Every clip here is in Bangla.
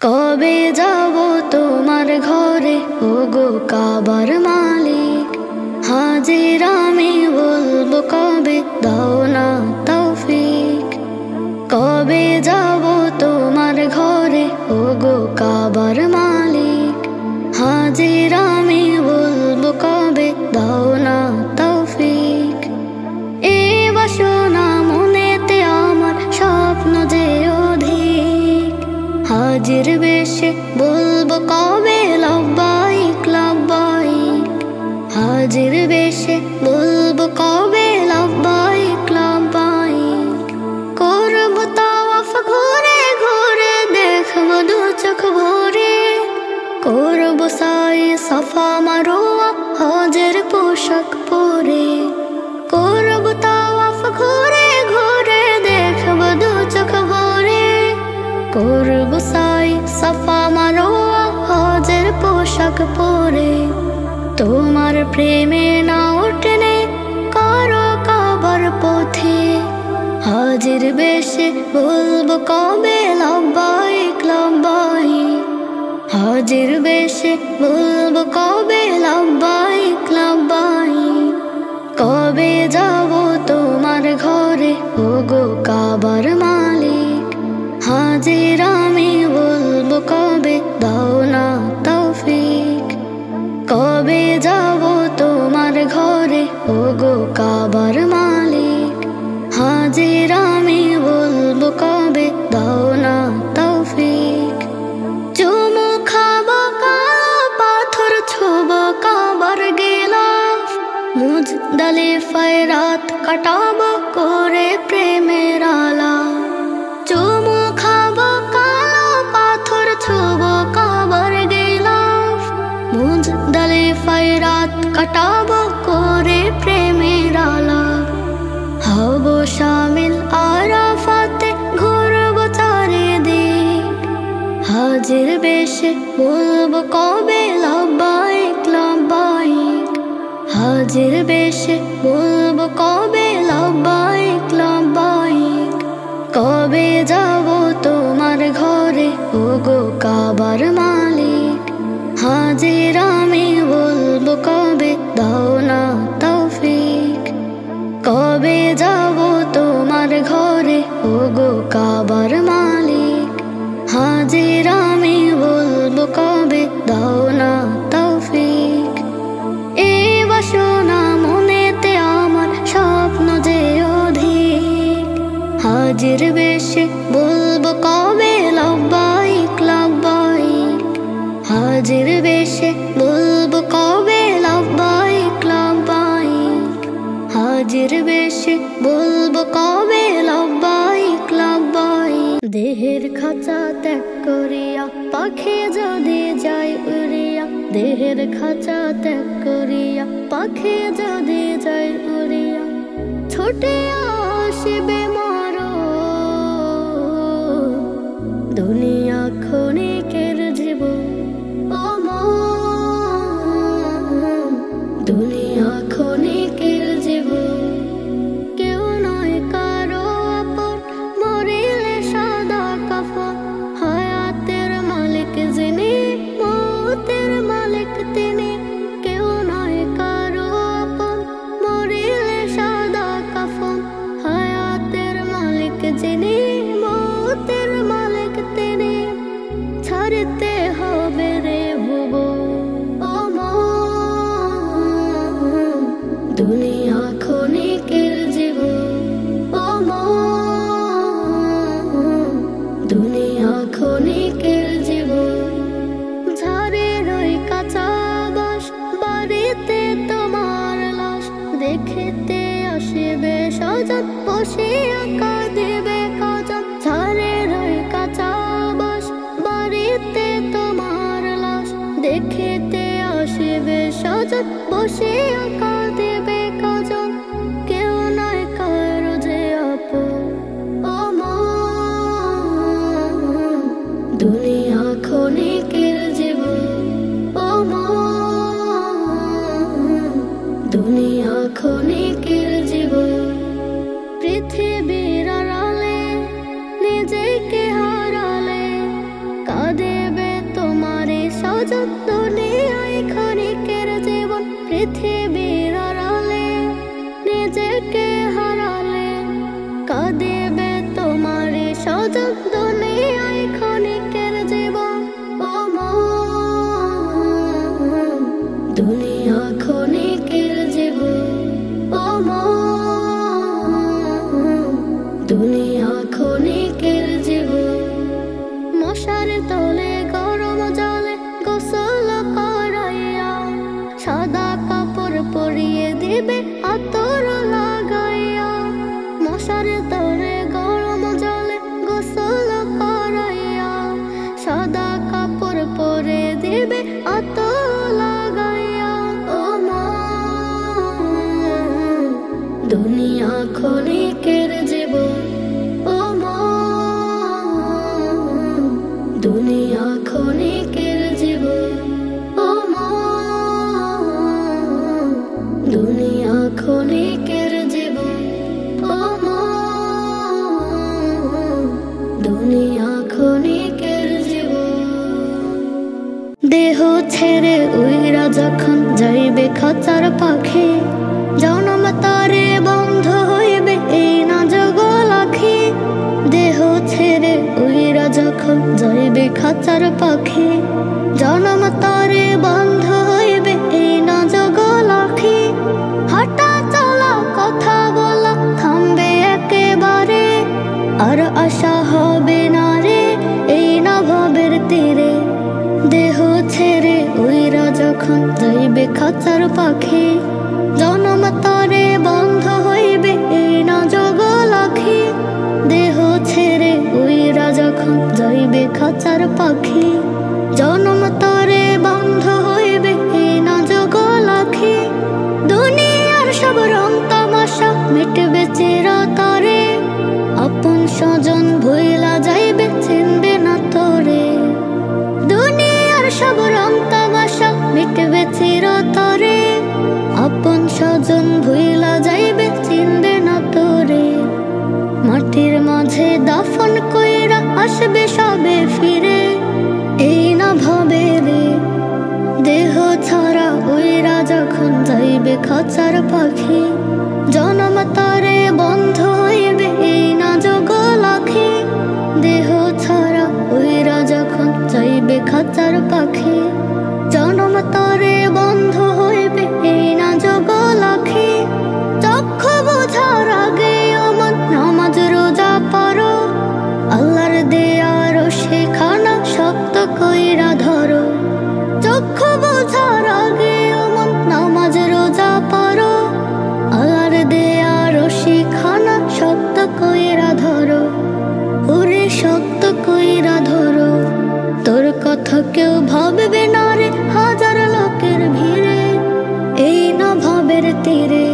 কবে যাব তোমার ঘরে ওগো কাবার মালিক, হাজির আমি বলবো কবে দাও না তৌফিক। কবে যাব তোমার ঘরে ওগো কাবার মালিক, হাজির আমি বলবো কবে দাও না তৌফিক। এই বাসনা মনেতে আমার স্বপ্ন যে অধিক, হাজির বেশে বলবো কবে লব্বাইক লব্বাইক। হাজির বেশে বলবো কবে লব্বাইক লব্বাইক। করবো তাওয়াফ ঘুরে ঘুরে দেখবো দু চোখ ভরে, করবো সাই সাফা মারোয়া হজের পোশাক পরে। করবো তাওয়াফ ঘুরে ঘুরে দেখবো দু চোখ ভরে, করবো সাই সাফা মারোয়া হজের পোশাক পরে। তোমার প্রেমে না ওঠে কারো কাবার পথে, হাজির বেশে বলবো কবে লব্বাইক লব্বাইক। হাজির বেশে বলবো কবে লব্বাইক লব্বাইক। কবে যাব তোমার ঘরে ওগো কাবার মালিক, হাজির আমি বলবো কবে দাও না তৌফিক। কবে যাব তোমার ঘরে ওগো কাবার মালিক, হাজির আমি বলবো কবে দাও না তৌফিক। চুমু খাবো কালো পাথর ছোবো কাবার গিলাফ, মুজদালিফায় রাত কাটাবো করে প্রেমের আলাপ। চুমু খাবো কালো পাথর ছোবো কাবার গিলাফ, মুজদালিফায় রাত কাটাবো করে প্রেমের আলাপ। হব শামিল আরাফাতে ঘুরবো চারিদিক, হাজির বেশে বলবো কবে লব্বাইক লব্বাইক। হাজির বেশে বলবো কবে লব্বাইক লব্বাইক। কবে যাব তোমার ঘরে ওগো কাবার মালিক, হাজির আমি বলবো কবে দাও না তৌফিক। কবে যাব তোমার ঘরে ওগো কাবার মালিক, হাজির আমি বলবো কবে দাও না তৌফিক। এই বাসনা মনেতে আমার স্বপ্ন যে অধিক, হাজির বেশে বলবো কবে লব্বাইক লব্বাইক। হাজির বেশে বলবো কবে লব্বাইক লব্বাইক। হাজির বেশে বলবো কবে লব্বাইক লব্বাইক। দেহের খাঁচা ত্যাগ করিয়া পাখি যদি যায় উড়িয়া, দেহের খাঁচা ত্যাগ করিয়া পাখি যদি যায় উড়িয়া, ছুটে আসবে মরণ। দুনিয়া ক্ষণিকের জীবন ও মন, দুনিয়া ক্ষণিকের জীবন। কেউ নয় কারো আপন, মরিলে সাদা কাফন। হায়াতের মালিক যিনি, মৌতের মালিক তিনি। কেউ নয় কারো আপন, মরিলে সাদা কাফন। হায়াতের মালিক যিনি, মৌতের মালিক তিনি। ছাড়তে হবে রে ভুবন ও মন, দুনিয়া ক্ষণিকের জীবন ও মন, দুনিয়া ক্ষণিকের জীবন। ঝাড়ের ওই কাঁচা বাস, বাড়িতে তোমার লাশ দেখিতে আসিবে স্বজন, বসিয়া কাঁদিবে কজন। ঝাড়ের ওই কাঁচা বাস, বাড়িতে তোমার লাশ দেখিতে আসিবে স্বজন, বসিয়া কাঁদিবে কজন। কেউ নয় কারো যে আপন ও মন, দুনিয়া ক্ষণিকের জীবন ও মন, দুনিয়া ক্ষণিকের জীবন। পৃথিবীর আড়ালে নিজেকে হারালে, কাঁদে সজগ দুনিয়ায় ক্ষণিকের জীবন পৃথিবীর আড়ালে নিজেকে হারালে কাঁদিবে তোমার সজগ দুনিয়ায় ক্ষণিকের জীবন। ও মন দুনিয়া ক্ষণিকের জীবন। ও মন দুনিয়া ক্ষণিকের জীবন। মশার তলে গরম জলে গোসল করাইয়া সাদা কাপড় পরিয়ে দিবে আতর লাগাইয়া। মশার তলে গরম জলে গোসল করাইয়া সাদা কাপড় পরে দিবে আতর লাগাইয়া। ও মন দুনিয়া ক্ষণিকের জীবন। ও মন দুনিয়া ক্ষণিকের জীবন। ও মন দুনিয়া ক্ষণিকের জীবন। ও মন দুনিয়া ক্ষণিকের জীবন। দেহ ছেড়ে উইরা যখন যাইবে খাঁচার পাখি জনম তারে বন্ধ হইবে এই না জগল আখি। দেহ ছেড়ে উইরা যখন যাইবে খাঁচার পাখি জনম তারে বন্ধ হইবে এই না জগল আখি। হাঁটা চলা কথা বলা থামবে একেবারে আর আশা হবে না রে এই না ভবের তীরে। দেহ ছেড়ে উইরা যখন যাইবে খাঁচার পাখি জনম তারে বন্ধ হইবে এই না জগল আখি। দেহ ছেড়ে উইরা যখন যাইবে খাঁচার পাখি জনম তারে বন্ধ হইবে এই না জগল আখি। দুনিয়ার সব রং তামাশা মিটবে চিরতরে আপন স্বজন ভুইলা যাইবে চিনবে না তোরে। দুনিয়ার সব রং তামাশা মিটবে চিরতরে আপন স্বজন ভুইলা যাইবে চিনবে না তোরে। মাটির মাঝে দাফন কইরা আসবে সবে ফিরে এই না ভাবে রে। দেহ ছাড়া উইরা যখন যাইবে খাঁচার পাখি জনম তারে বন্ধ হইবে এই না জগল আখি। দেহ ছাড়া উইরা যখন যাইবে খাঁচার পাখি জনম তারে বন্ধ হইবে এই না জগল আখি। চক্ষু বোঝার আগে আমার নামাজ রোজা পড়ো আল্লাহর দেয়া রশিখানা শক্ত কইরা ধরো। চক্ষু বোঝার আগে আমার নামাজ রোজা পড়ো আল্লাহর দেয়া রশিখানা শক্ত কইরা ধরো। ওরে শক্ত কইরা ধরো তোর কথা কেউ ভাববে না রে হাজার লোকের ভিড়ে এই না ভাবের তীরে।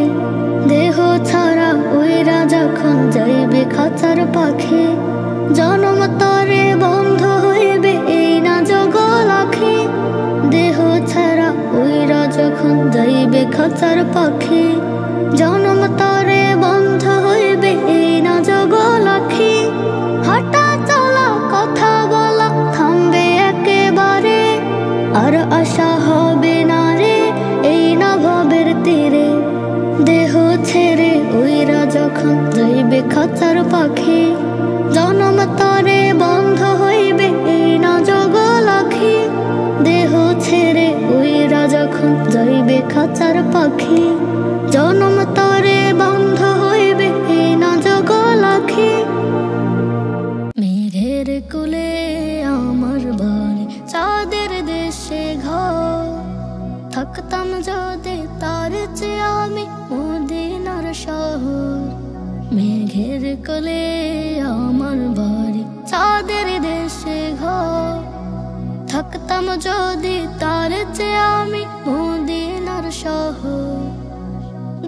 দেহ ছাড়া উইরা যখন যাইবে খাঁচার পাখি জনম তারে বন্ধ হইবে এই না জগল আখি। দেহ ছাড়া উইরা যখন যাইবে খাঁচার পাখি জনম তারে বন্ধ হইবে এই না জগল আখি। হাঁটা চলা কথা বলা থামবে একেবারে আর আশা হবে না রে এই না ভবের তীরে। দেহ ছেড়ে উইরা যখন যাইবে খাঁচার পাখি জনম তারে বন্ধ হইবে এই না জগল আখি। দেহ ছেড়ে উইরা যখন যাইবে খাঁচার পাখি জনম তারে বন্ধ হইবে এই না জগল আখি। মেঘের কুলে আমার বাড়ি চাঁদের দেশে ঘর থাকতাম যদি তার চেয়ে আমি মদিনার শহর। মেঘের কোলে আমার বাড়ি চাঁদের দেশে ঘর থাকতাম যদি তার চেয়ে আমি মদিনার শহর।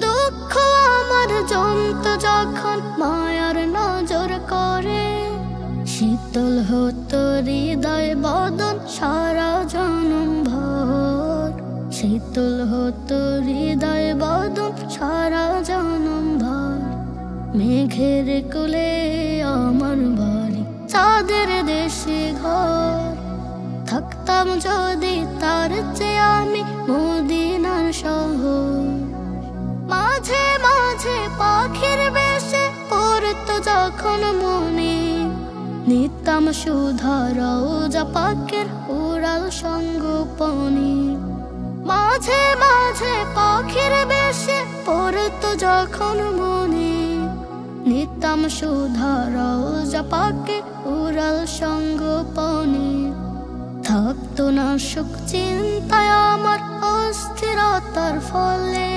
দুঃখ আমার জমত যখন মায়ার নজর করে শীতল হতো হৃদয় বদন সারা জনম ভর। শীতল হতো হৃদয় বদন সারা জনম ভর। মেঘের কোলে আমার বাড়ি চাঁদের দেশে ঘর থাকতাম থাকতাম যদি তার চেয়ে আমি মদিনার শহর। মাঝে মাঝে পাখির বেশে পড়তো যখন মনে, নিতাম সুধা রওজা পাকের উড়াল সঙ্গোপনে। মাঝে মাঝে পাখির বেশে পড়তো যখন মনে, নিতাম সুধা রওজা পাকের উড়াল সঙ্গোপনে। থাকতো না সুখ চিন্তায় আমার অস্থিরতার ফলে,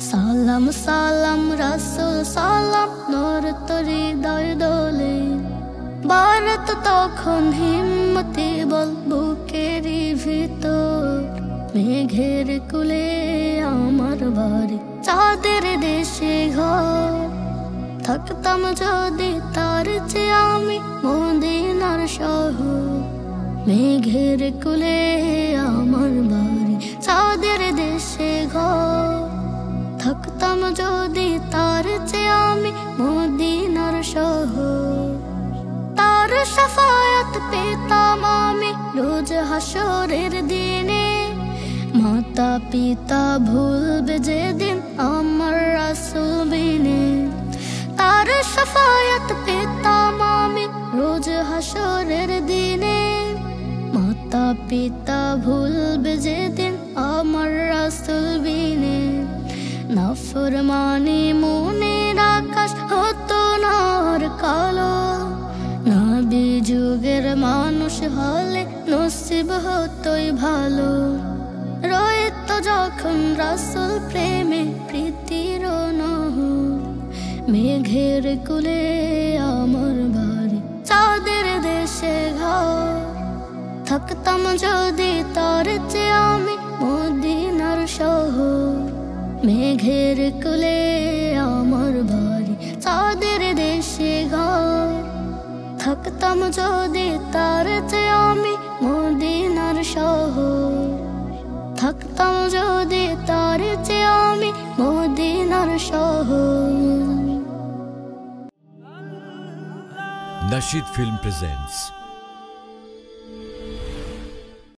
সালাম সালাম রাসূল সালাম নড়তো হৃদয় দোলে। বাড়ত তখন হিম্মতে বল বুকেরই ভিতর, মেঘের কুলে আমার বাড়ি চাঁদের দেশে ঘর। থাকতাম যদি তার চেয়ে আমি মদিনার শহর, মেঘের কুলে আমার বাড়ি চাঁদের দেশে ঘর। থাকতাম যদি তার চেয়ে আমি মদিনার শহর, তার শাফায়াত পেতাম আমি রোজ হাসরের দিনে। মাতা পিতা ভুলবে যেদিন আমার রাসূল বিনে, তার শাফায়াত পেতাম আমি রোজ হাসরের দিনে। মাতা পিতা ভুলবে যেদিন আমার রাসূল বিনে। নাফরমানি মনের আকাশ হতো না আর কালো, নবী যুগের মানুষ হলে নসিব হতোই ভালো। রয়েত যখন রাসূল প্রেমে প্রীতির নহর, মেঘের কুলে আমার বাড়ি চাঁদের দেশে ঘর। থাকতাম যদি তার চেয়ে আমি মদিনার শহর, মেঘের কুলে আমার বাড়ি চাঁদের দেশে ঘর। থাকতাম যদি তার চেয়ে আমি মদিনার শহর, থাকতাম যদি তার চেয়ে আমি মদিনার শহর। Nasheed Film presents